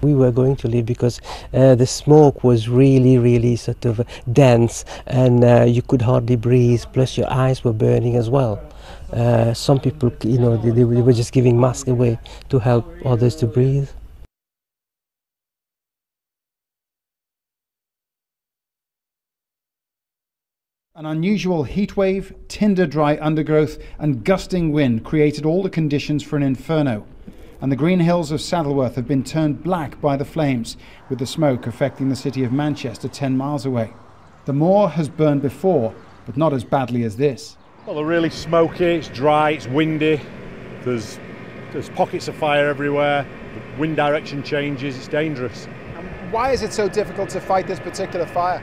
We were going to leave because the smoke was really sort of dense, and you could hardly breathe, plus your eyes were burning as well. Some people, they were just giving masks away to help others to breathe. An unusual heat wave, tinder dry undergrowth and gusting wind created all the conditions for an inferno. And the green hills of Saddleworth have been turned black by the flames, with the smoke affecting the city of Manchester 10 miles away. The moor has burned before, but not as badly as this. Well, they're really smoky, it's dry, it's windy, there's pockets of fire everywhere, the wind direction changes, it's dangerous. And why is it so difficult to fight this particular fire?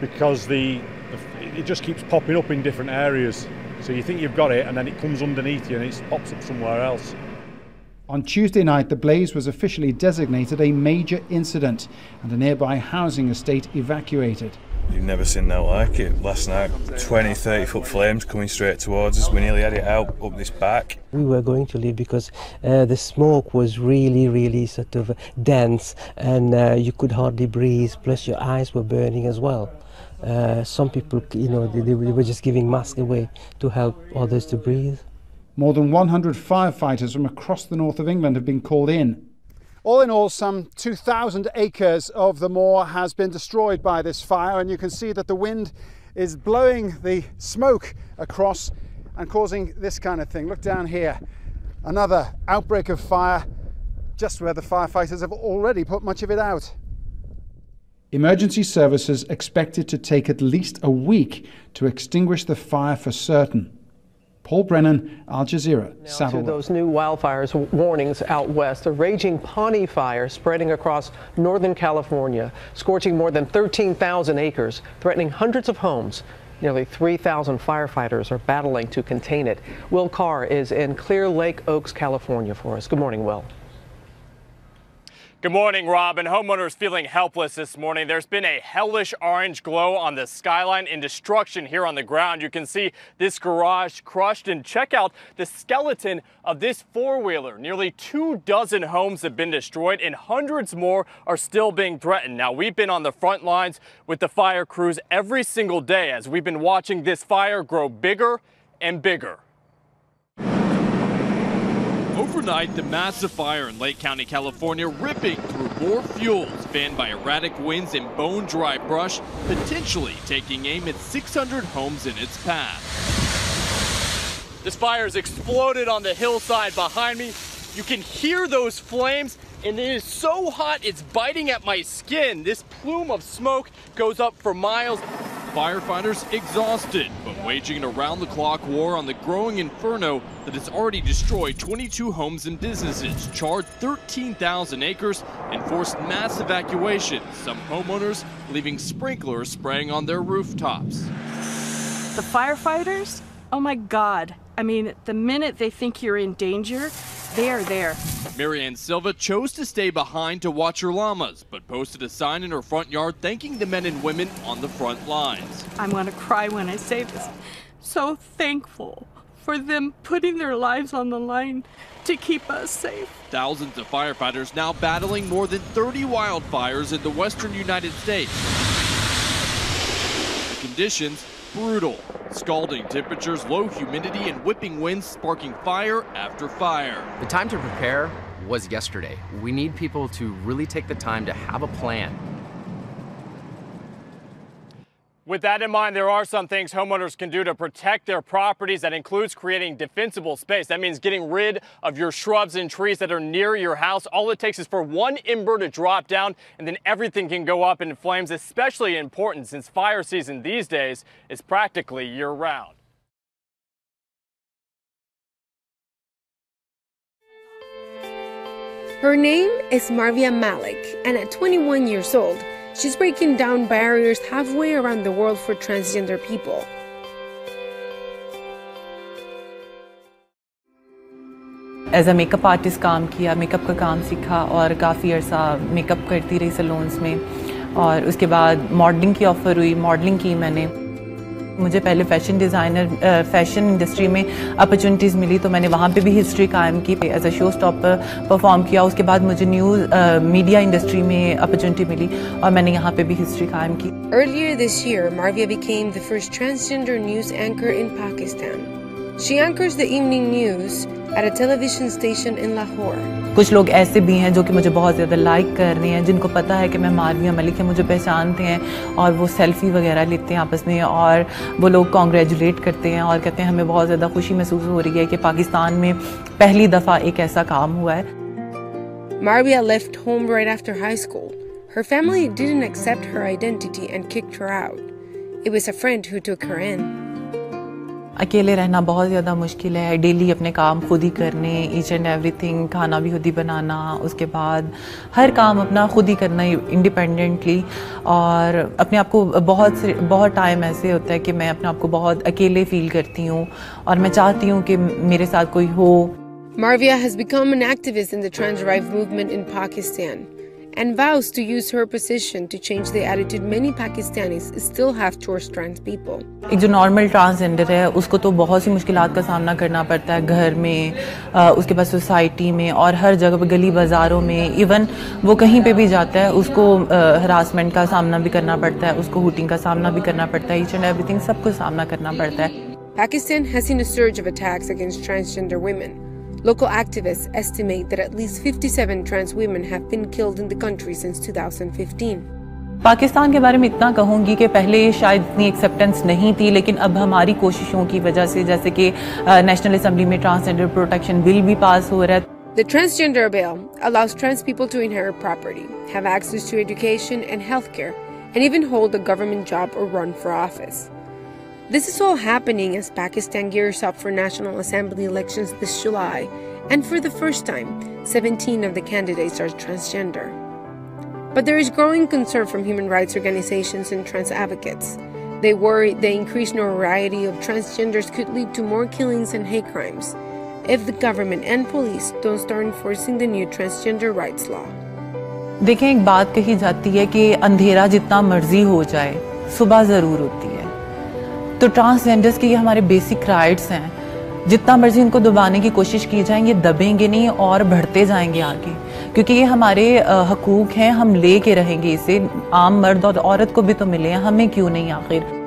Because it just keeps popping up in different areas. So you think you've got it, and then it comes underneath you and it pops up somewhere else. On Tuesday night, the blaze was officially designated a major incident and a nearby housing estate evacuated. You've never seen that like it. Last night, 20-30 foot flames coming straight towards us. We nearly had it out up this back. We were going to leave because the smoke was really sort of dense, and you could hardly breathe, plus your eyes were burning as well. Some people, they were just giving masks away to help others to breathe. More than 100 firefighters from across the north of England have been called in. All in all, some 2,000 acres of the moor has been destroyed by this fire, and you can see that the wind is blowing the smoke across and causing this kind of thing. Look down here, another outbreak of fire just where the firefighters have already put much of it out. Emergency services expected to take at least a week to extinguish the fire for certain. Paul Brennan, Al Jazeera, Saddleworth. To those new wildfires warnings out west, a raging Pawnee fire spreading across northern California, scorching more than 13,000 acres, threatening hundreds of homes. Nearly 3,000 firefighters are battling to contain it. Will Carr is in Clear Lake Oaks, California for us. Good morning, Will. Good morning, Rob. And homeowners feeling helpless this morning. There's been a hellish orange glow on the skyline and destruction here on the ground. You can see this garage crushed, and check out the skeleton of this four-wheeler. Nearly 24 homes have been destroyed, and hundreds more are still being threatened. Now, we've been on the front lines with the fire crews every single day as we've been watching this fire grow bigger and bigger. Overnight, the massive fire in Lake County, California, ripping through more fuels, fanned by erratic winds and bone-dry brush, potentially taking aim at 600 homes in its path. This fire has exploded on the hillside behind me. You can hear those flames, and it is so hot it's biting at my skin. This plume of smoke goes up for miles. Firefighters exhausted, but waging an around-the-clock war on the growing inferno that has already destroyed 22 homes and businesses, charred 13,000 acres, and forced mass evacuation, some homeowners leaving sprinklers spraying on their rooftops. The firefighters? Oh my God. I mean, the minute they think you're in danger, they are there. Marianne Silva chose to stay behind to watch her llamas, but posted a sign in her front yard thanking the men and women on the front lines. I'm going to cry when I say this. So thankful for them putting their lives on the line to keep us safe. Thousands of firefighters now battling more than 30 wildfires in the western United States. The conditions brutal. Scalding temperatures, low humidity, and whipping winds sparking fire after fire. The time to prepare was yesterday. We need people to really take the time to have a plan. With that in mind, there are some things homeowners can do to protect their properties. That includes creating defensible space. That means getting rid of your shrubs and trees that are near your house. All it takes is for one ember to drop down, and then everything can go up in flames, especially important since fire season these days is practically year-round. Her name is Marvia Malik, and at 21 years old, she's breaking down barriers halfway around the world for transgender people. As a makeup artist काम किया, makeup का काम सीखा और काफ़ी अर्सा makeup करती रही saloons में, और उसके बाद मॉडलिंग की ऑफ़र हुई, मॉडलिंग की मैंने। मुझे पहले फैशन इंडस्ट्री में अपॉर्चुनिटीज़ मिली तो मैंने वहाँ पे भी हिस्ट्री कायम की, as a show stopper perform किया। उसके बाद मुझे न्यूज़ मीडिया इंडस्ट्री में अपॉर्चुनिटी मिली और मैंने यहाँ पे भी हिस्ट्री कायम की। Earlier this year, Marvia became the first transgender news anchor in Pakistan. She anchors the evening news at a television station in Lahore. कुछ लोग ऐसे भी हैं जो कि मुझे बहुत ज़्यादा लाइक कर रहे हैं, जिनको पता है कि मैं मारविया मलिक है, मुझे पहचानते हैं और वो सेल्फी वगैरह लेते हैं आपस में और वो लोग कॉन्ग्रेचुलेट करते हैं और कहते हैं हमें बहुत ज़्यादा खुशी महसूस हो रही है कि पाकिस्तान में पहली दफ़ा एक ऐसा काम हुआ है। Marvia left home right after high school. Her family didn't accept her identity and kicked her out. It was a friend who took her in. अकेले रहना बहुत ज़्यादा मुश्किल है, डेली अपने काम खुद ही करने, ईच एंड एवरीथिंग, खाना भी खुद ही बनाना, उसके बाद हर काम अपना खुद ही करना इंडिपेंडेंटली। और अपने आप को बहुत टाइम ऐसे होता है कि मैं अपने आप को बहुत अकेले फील करती हूँ और मैं चाहती हूँ कि मेरे साथ कोई हो। Marvia has become an activist in the trans rights movement in Pakistan and vows to use her position to change the attitude many Pakistanis still have towards trans people. एक जो नॉर्मल ट्रांसजेंडर है उसको तो बहुत सी मुश्किलात का सामना करना पड़ता है, घर में, उसके बाद सोसाइटी में और हर जगह गली बाज़ारों में। इवन वो कहीं पे भी जाता है उसको हरासमेंट का सामना भी करना पड़ता है, उसको हुटिंग का सामना भी करना पड़ता है, ईच एंड एवरीथिंग सब कुछ सामना करना पड़ता है। Pakistan has seen a surge of attacks against transgender women. Local activists estimate that at least 57 trans women have been killed in the country since 2015. Pakistan के बारे में इतना कहूँगी कि पहले शायद इतनी एक्सेप्टेंस नहीं थी, लेकिन अब हमारी कोशिशों की वजह से, जैसे कि नेशनल असेंबली में ट्रांसजेंडर प्रोटेक्शन बिल भी पास हो रहा है। The transgender bill allows trans people to inherit property, have access to education and healthcare, and even hold a government job or run for office. This is all happening as Pakistan gears up for National Assembly elections this July, and for the first time, 17 of the candidates are transgender. But there is growing concern from human rights organizations and trans advocates. They worry the increased notoriety of transgenders could lead to more killings and hate crimes if the government and police don't start enforcing the new transgender rights law. देखें, एक बात कही जाती है कि अंधेरा जितना मर्जी हो जाए, सुबह ज़रूर होती है। तो ट्रांसजेंडर्स के ये हमारे बेसिक राइट्स हैं, जितना मर्जी इनको दबाने की कोशिश की जाएंगे, दबेंगे नहीं और बढ़ते जाएंगे आगे, क्योंकि ये हमारे हकूक़ हैं, हम ले के रहेंगे इसे। आम मर्द और औरत को भी तो मिले हैं, हमें क्यों नहीं आखिर।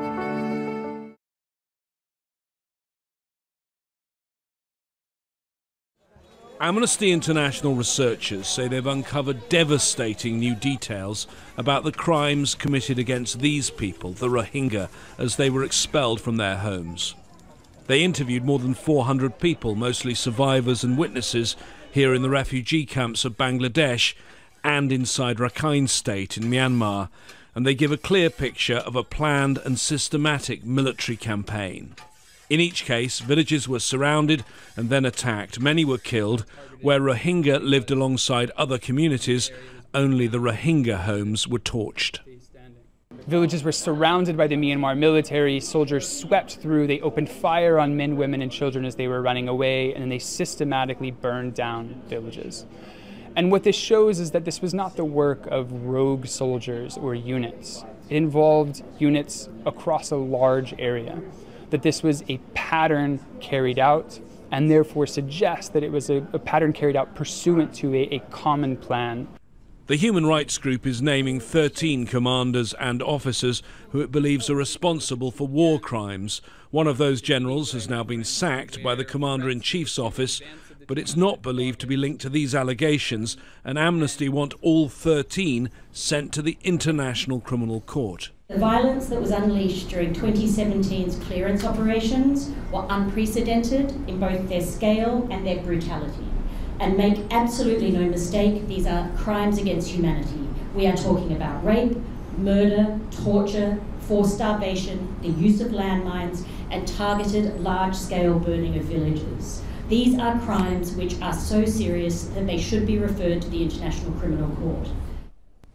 Amnesty International researchers say they've uncovered devastating new details about the crimes committed against these people, the Rohingya, as they were expelled from their homes. They interviewed more than 400 people, mostly survivors and witnesses, here in the refugee camps of Bangladesh and inside Rakhine State in Myanmar, and they give a clear picture of a planned and systematic military campaign. In each case, villages were surrounded and then attacked. Many were killed. Where Rohingya lived alongside other communities, only the Rohingya homes were torched. Villages were surrounded by the Myanmar military. Soldiers swept through. They opened fire on men, women, and children as they were running away, and then they systematically burned down villages. And what this shows is that this was not the work of rogue soldiers or units. It involved units across a large area. That this was a pattern carried out, and therefore suggests that it was a pattern carried out pursuant to a common plan. The human rights group is naming 13 commanders and officers who it believes are responsible for war crimes. One of those generals has now been sacked by the Commander-in-Chief's office, but it's not believed to be linked to these allegations, and Amnesty want all 13 sent to the International Criminal Court. The violence that was unleashed during 2017's clearance operations were unprecedented in both their scale and their brutality. And make absolutely no mistake, these are crimes against humanity. We are talking about rape, murder, torture, forced starvation, the use of landmines, and targeted large-scale burning of villages. These are crimes which are so serious that they should be referred to the International Criminal Court.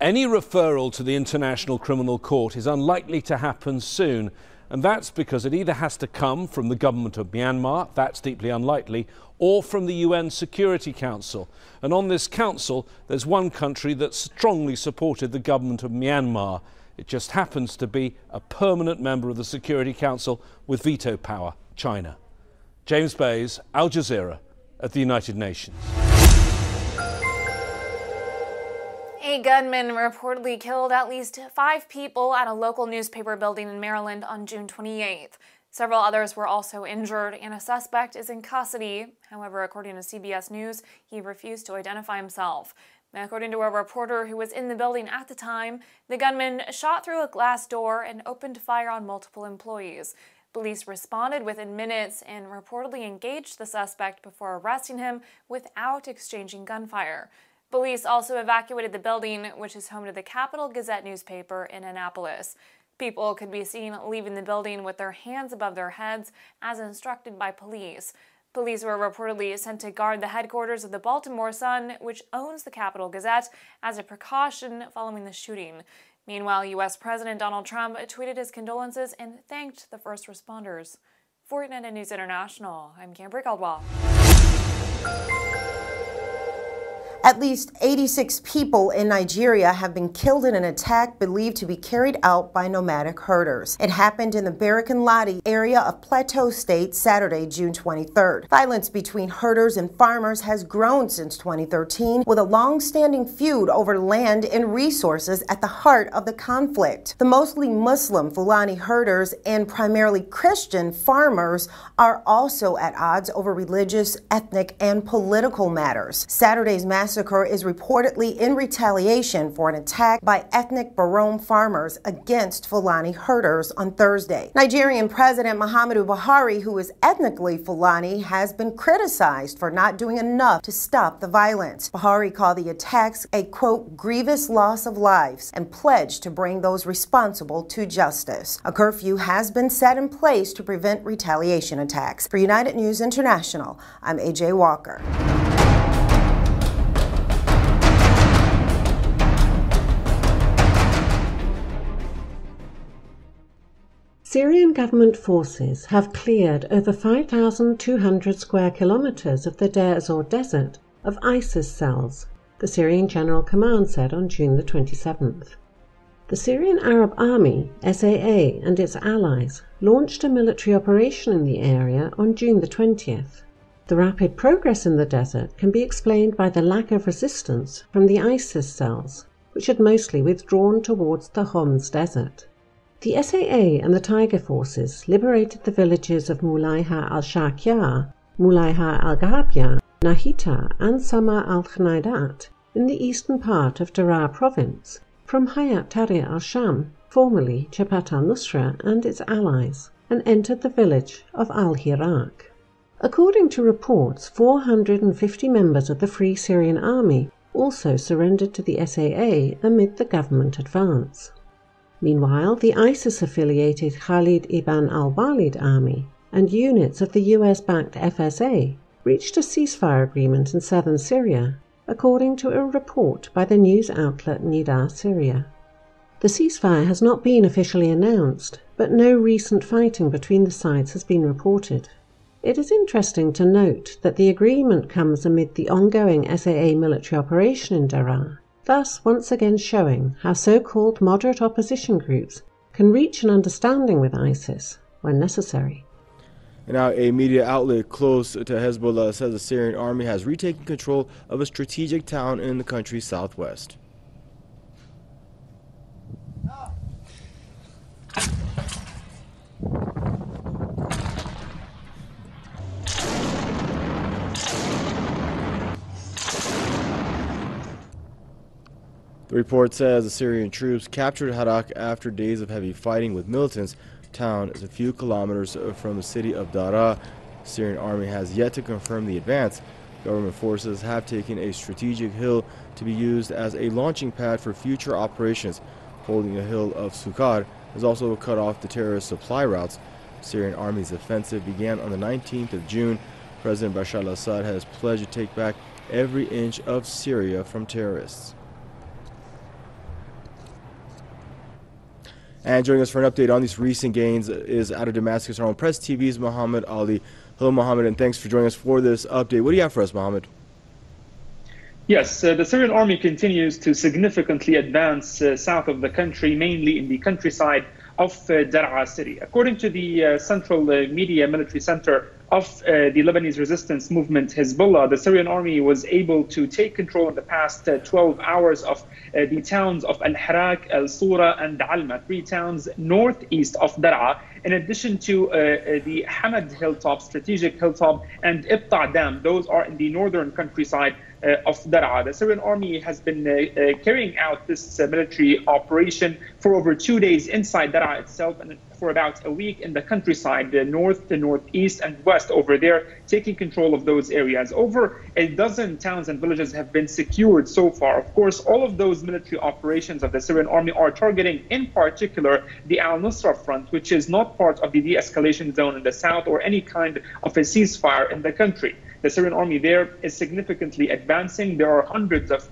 Any referral to the International Criminal Court is unlikely to happen soon, and that's because it either has to come from the government of Myanmar, that's deeply unlikely, or from the UN Security Council. And on this council, there's one country that strongly supported the government of Myanmar. It just happens to be a permanent member of the Security Council with veto power, China. James Bays, Al Jazeera, at the United Nations. A gunman reportedly killed at least 5 people at a local newspaper building in Maryland on June 28th. Several others were also injured, and a suspect is in custody. However, according to CBS News, he refused to identify himself. According to a reporter who was in the building at the time, the gunman shot through a glass door and opened fire on multiple employees. Police responded within minutes and reportedly engaged the suspect before arresting him without exchanging gunfire. Police also evacuated the building, which is home to the Capital Gazette newspaper in Annapolis. People could be seen leaving the building with their hands above their heads, as instructed by police. Police were reportedly sent to guard the headquarters of the Baltimore Sun, which owns the Capital Gazette, as a precaution following the shooting. Meanwhile, U.S. President Donald Trump tweeted his condolences and thanked the first responders. For United News International, I'm Camber Caldwell. At least 86 people in Nigeria have been killed in an attack believed to be carried out by nomadic herders. It happened in the Barikin-Ladi area of Plateau State Saturday, June 23rd. Violence between herders and farmers has grown since 2013, with a long-standing feud over land and resources at the heart of the conflict. The mostly Muslim Fulani herders and primarily Christian farmers are also at odds over religious, ethnic, and political matters. Saturday's massacre is reportedly in retaliation for an attack by ethnic Barome farmers against Fulani herders on Thursday. Nigerian President Muhammadu Buhari, who is ethnically Fulani, has been criticized for not doing enough to stop the violence. Buhari called the attacks a, quote, grievous loss of lives and pledged to bring those responsible to justice. A curfew has been set in place to prevent retaliation attacks. For United News International, I'm AJ Walker. Syrian government forces have cleared over 5,200 square kilometers of the Deir ez-Zor desert of ISIS cells, the Syrian General Command said on June the 27th. The Syrian Arab Army, SAA, and its allies launched a military operation in the area on June the 20th. The rapid progress in the desert can be explained by the lack of resistance from the ISIS cells, which had mostly withdrawn towards the Homs Desert. The SAA and the Tiger forces liberated the villages of Mulaiha al-Shakya, Mulaiha al-Ghabya, Nahita, and Sama al-Khnaidat in the eastern part of Daraa province from Hayat Tahrir al-Sham, formerly Jabhat al-Nusra, and its allies, and entered the village of al-Hirak. According to reports, 450 members of the Free Syrian Army also surrendered to the SAA amid the government advance. Meanwhile, the ISIS-affiliated Khalid ibn al-Walid army and units of the US-backed FSA reached a ceasefire agreement in southern Syria, according to a report by the news outlet Nida Syria. The ceasefire has not been officially announced, but no recent fighting between the sides has been reported. It is interesting to note that the agreement comes amid the ongoing SAA military operation in Daraa, thus once again showing how so-called moderate opposition groups can reach an understanding with ISIS when necessary. And now a media outlet close to Hezbollah says the Syrian army has retaken control of a strategic town in the country's southwest. The report says the Syrian troops captured Harak after days of heavy fighting with militants. The town is a few kilometers from the city of Daraa. The Syrian army has yet to confirm the advance. Government forces have taken a strategic hill to be used as a launching pad for future operations. Holding the hill of Sukkar has also cut off the terrorist supply routes. The Syrian army's offensive began on the 19th of June. President Bashar al-Assad has pledged to take back every inch of Syria from terrorists. And joining us for an update on these recent gains is out of Damascus, our own Press TV's Mohammed Ali. Hello, Mohammed, and thanks for joining us for this update. What do you have for us, Mohammed? Yes, the Syrian army continues to significantly advance south of the country, mainly in the countryside of Daraa city. According to the Central Media Military Center of the Lebanese resistance movement Hezbollah, the Syrian army was able to take control in the past 12 hours of the towns of Al-Harak, Al-Sura, and Alma, 3 towns northeast of Daraa, in addition to the Hamad hilltop, strategic hilltop, and Ibta Dam. Those are in the northern countryside of Daraa. The Syrian army has been carrying out this military operation for over 2 days inside Daraa itself, and for about a week in the countryside, the north, the northeast, and west over there, taking control of those areas. Over a dozen towns and villages have been secured so far. Of course, all of those military operations of the Syrian army are targeting, in particular, the Al-Nusra front, which is not part of the de-escalation zone in the south or any kind of a ceasefire in the country. The Syrian army there is significantly advancing. There are hundreds of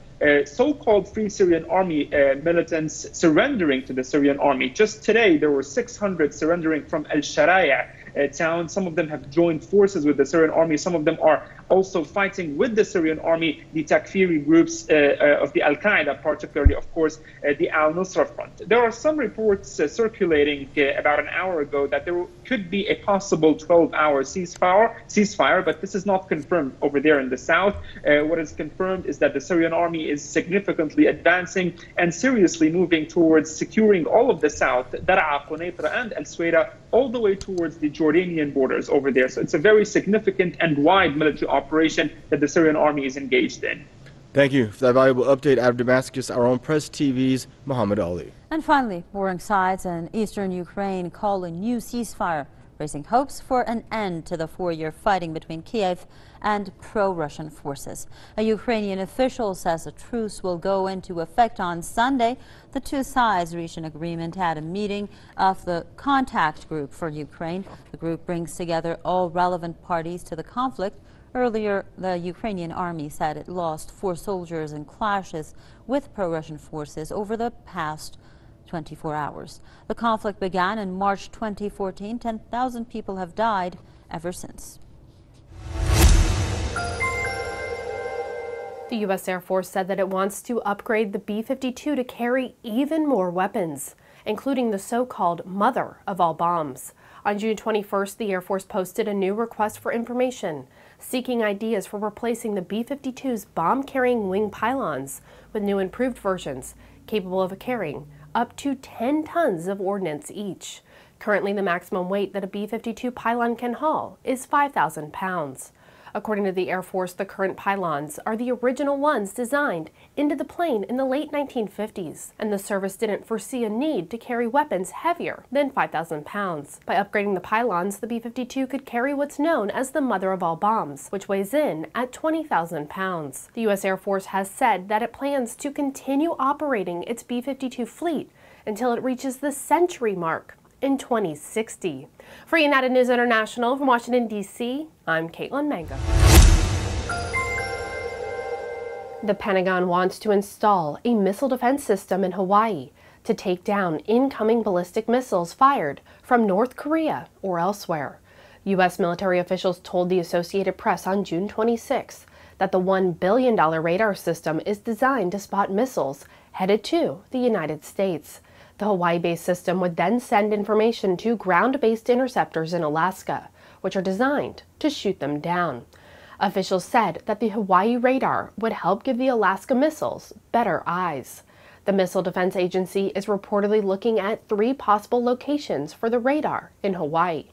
so-called Free Syrian Army militants surrendering to the Syrian army. Just today, there were 600 surrendering from Al-Sharaya town. Some of them have joined forces with the Syrian army. Some of them are also fighting with the Syrian army, the Takfiri groups of the Al-Qaeda, particularly, of course, the Al-Nusra front. There are some reports circulating about an hour ago that there could be a possible 12-hour ceasefire, but this is not confirmed over there in the south. What is confirmed is that the Syrian army is significantly advancing and seriously moving towards securing all of the south, Daraa, Quneitra, and Al-Suwaira, all the way towards the Jordanian borders over there. So it's a very significant and wide military operation that the Syrian army is engaged in. Thank you for that valuable update out of Damascus, our own Press TV's Muhammad Ali. And finally, warring sides in eastern Ukraine call a new ceasefire, raising hopes for an end to the 4-year fighting between Kiev and pro-Russian forces. A Ukrainian official says a truce will go into effect on Sunday. The two sides reached an agreement at a meeting of the Contact Group for Ukraine. The group brings together all relevant parties to the conflict. Earlier, the Ukrainian army said it lost 4 soldiers in clashes with pro-Russian forces over the past 24 hours. The conflict began in March 2014. 10,000 people have died ever since. The U.S. Air Force said that it wants to upgrade the B-52 to carry even more weapons, including the so-called mother of all bombs. On June 21st, the Air Force posted a new request for information, seeking ideas for replacing the B-52's bomb-carrying wing pylons with new improved versions capable of carrying up to 10 tons of ordnance each. Currently, the maximum weight that a B-52 pylon can haul is 5,000 pounds. According to the Air Force, the current pylons are the original ones designed into the plane in the late 1950s, and the service didn't foresee a need to carry weapons heavier than 5,000 pounds. By upgrading the pylons, the B-52 could carry what's known as the mother of all bombs, which weighs in at 20,000 pounds. The U.S. Air Force has said that it plans to continue operating its B-52 fleet until it reaches the century mark in 2060. For United News International from Washington, D.C., I'm Caitlin Manga. The Pentagon wants to install a missile defense system in Hawaii to take down incoming ballistic missiles fired from North Korea or elsewhere. U.S. military officials told the Associated Press on June 26 that the $1 billion radar system is designed to spot missiles headed to the United States. The Hawaii-based system would then send information to ground-based interceptors in Alaska, which are designed to shoot them down. Officials said that the Hawaii radar would help give the Alaska missiles better eyes. The Missile Defense Agency is reportedly looking at 3 possible locations for the radar in Hawaii.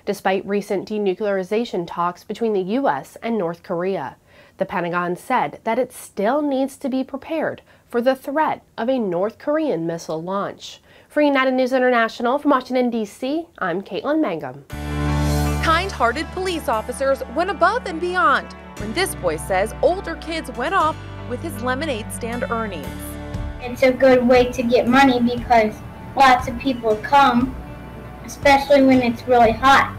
Despite recent denuclearization talks between the U.S. and North Korea, the Pentagon said that it still needs to be prepared for the threat of a North Korean missile launch. For United News International from Washington, D.C., I'm Caitlin Mangum. Kind-hearted police officers went above and beyond when this boy says older kids went off with his lemonade stand earnings. It's a good way to get money because lots of people come, especially when it's really hot.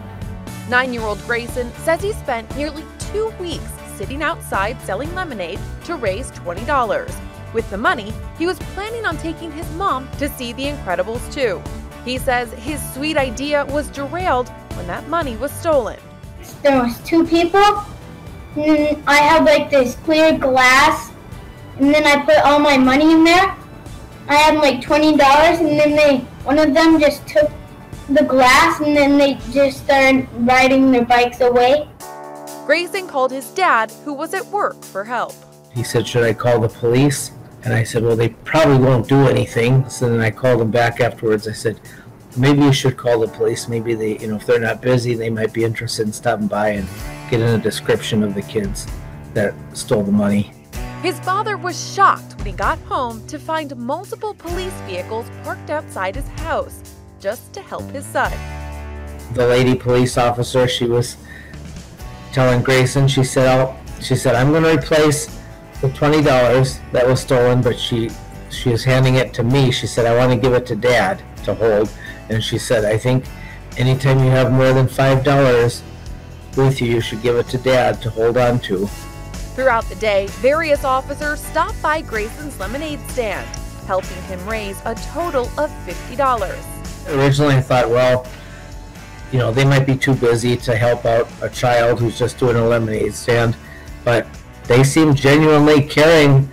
9-year-old Grayson says he spent nearly 2 weeks sitting outside selling lemonade to raise $20. With the money, he was planning on taking his mom to see The Incredibles 2. He says his sweet idea was derailed when that money was stolen. There was 2 people. I had like this clear glass and then I put all my money in there. I had like $20, and then one of them just took the glass, and then they just started riding their bikes away. Grayson called his dad, who was at work, for help. He said, should I call the police? And I said, well, they probably won't do anything. So then I called him back afterwards. I said, maybe you should call the police. Maybe they, if they're not busy, they might be interested in stopping by and getting a description of the kids that stole the money. His father was shocked when he got home to find multiple police vehicles parked outside his house just to help his son. The lady police officer, she was telling Grayson, she said, I'm going to replace the $20 that was stolen, but she was handing it to me. She said, I want to give it to Dad to hold. And she said, I think anytime you have more than $5 with you, you should give it to Dad to hold on to. Throughout the day, various officers stopped by Grayson's lemonade stand, helping him raise a total of $50. Originally I thought, well, they might be too busy to help out a child who's just doing a lemonade stand, but they seemed genuinely caring,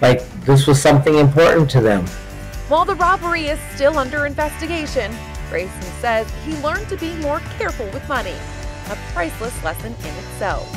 like this was something important to them. While the robbery is still under investigation, Grayson says he learned to be more careful with money, a priceless lesson in itself.